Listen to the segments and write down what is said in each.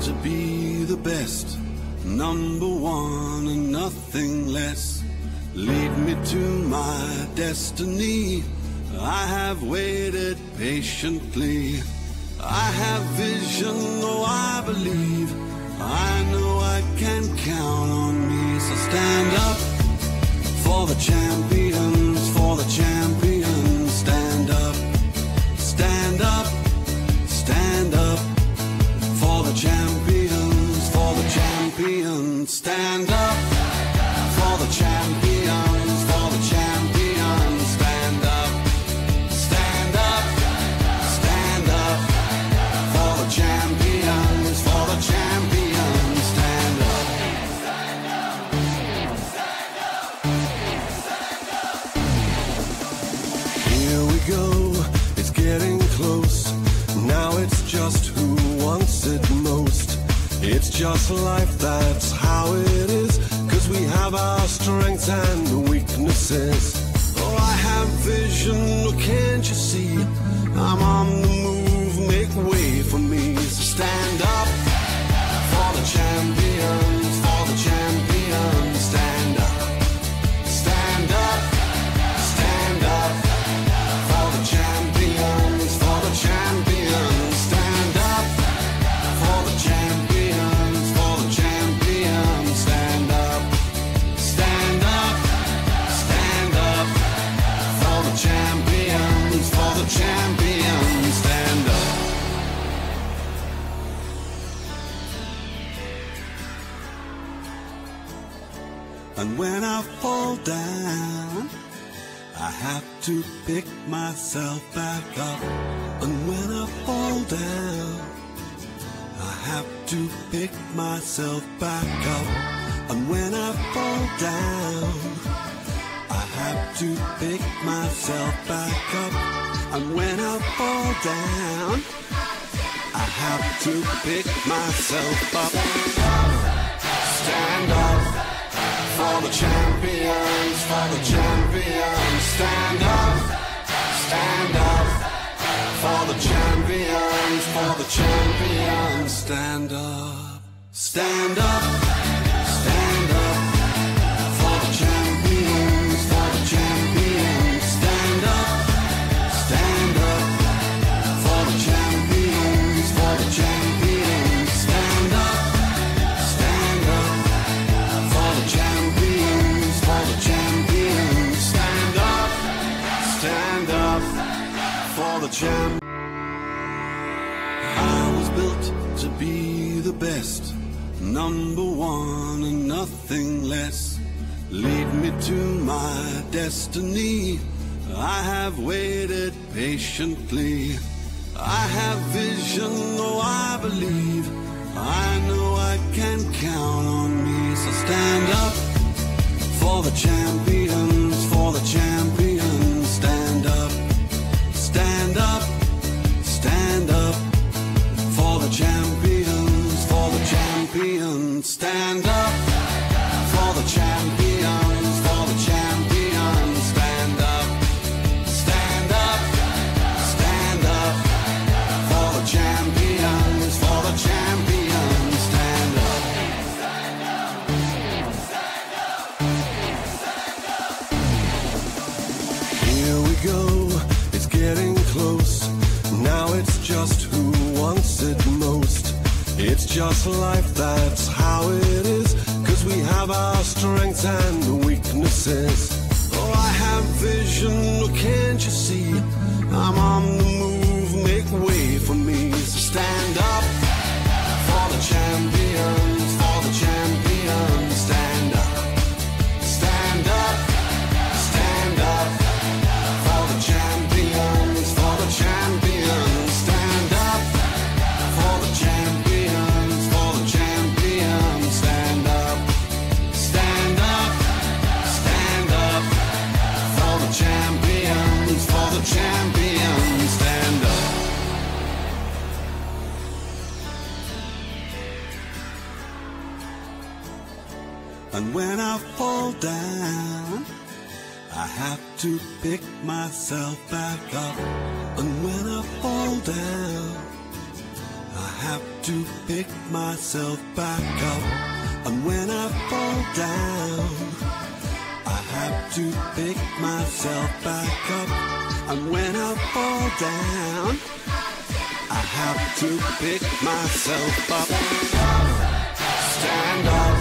to be the best, number one and nothing less. Lead me to my destiny. I have waited patiently. I have vision, though I believe. I know I can count on me. So stand up for the champions, for the champions. Stand up, stand up, stand up for the champions, for the champions. Stand up for the champions, for the champions. Stand up, stand up, stand up for the champions, for the champions. Stand up. Here we go, it's getting close. Now it's just who wants it most. It's just life, that's how it is. 'Cause we have our strengths and weaknesses. Oh, I have vision, oh, can't you see? I'm on the move, make way for me. So stand up for the champions, for the champions. Stand up, stand up, stand up for the champions, for the champions. Stand up for the champions, for the champions. Stand up, stand up, stand up for the champions, for the champions. Stand up. And when I fall down, I have to pick myself back up. And when I fall down, I have to pick myself back up. And when I fall down, I have to pick myself back up. And when I fall down, I have to pick myself up. Stand up for the champions, for the champions. Stand up for the champions, for the champions. Stand up, stand up, stand up for the champions, for the champions. Stand up for the champions, for the champions. Stand up for the champions, for the champions. Stand up for the champions. I was built to be the best, number one and nothing less. Lead me to my destiny. I have waited patiently. I have vision, though I believe. I know I can count on me. So stand up for the champions, for the champions. Stand up, stand up, stand up for the champions, for the champions. Stand up for the champions, for the champions. Stand up, stand up, stand up for the champions, for the champions. Stand up. Here we go, it's getting close. Now it's just who wants it most. It's just life, that's how it is. 'Cause we have our strengths and weaknesses. Oh, I have vision, oh, can't you see? I'm on the move, make way for me. So stand up for the champions, for the champions. Stand up, stand up, stand up for the champions, for the champions. Stand up for the champions, for the champions. Stand up, stand up, stand up for the champions, for the champions. Stand up. And when I fall down, I have to pick myself back up. And when I fall down, I have to pick myself back up. And when I fall down, I have to pick myself back up. And when I fall down, I have to pick myself up. Stand up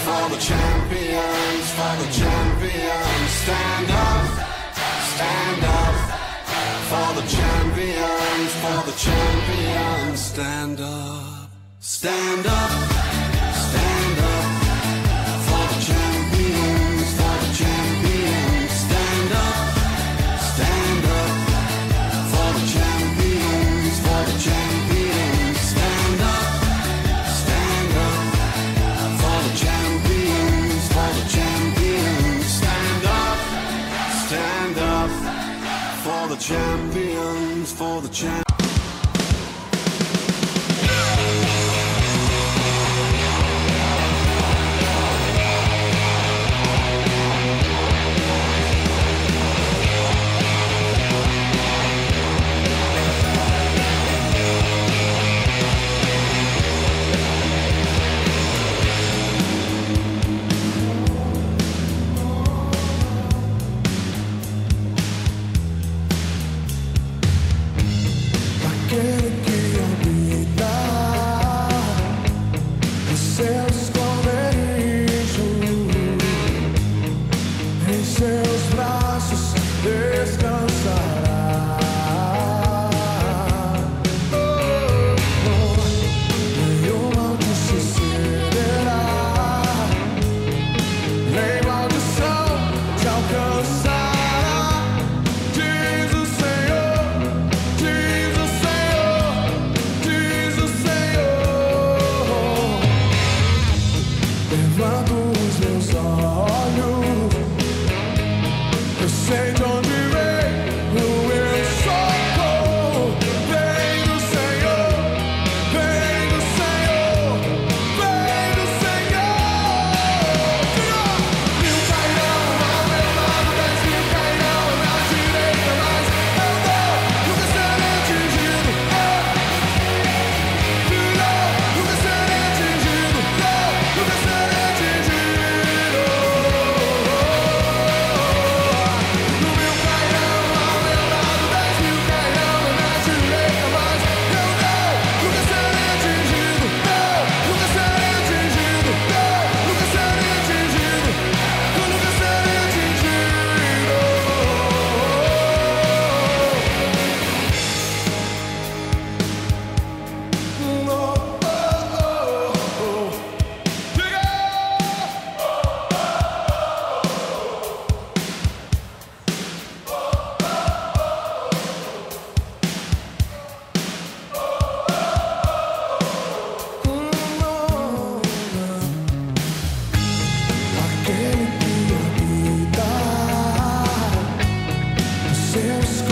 for the champions, for the champions. Stand up for the champions, for the champions. Stand up, stand up, stand up for the champions, for the champions. Stand up for the champions, for the champions. Stand up for the champions, for the champions. Stand up for the champions, for the champions. Seus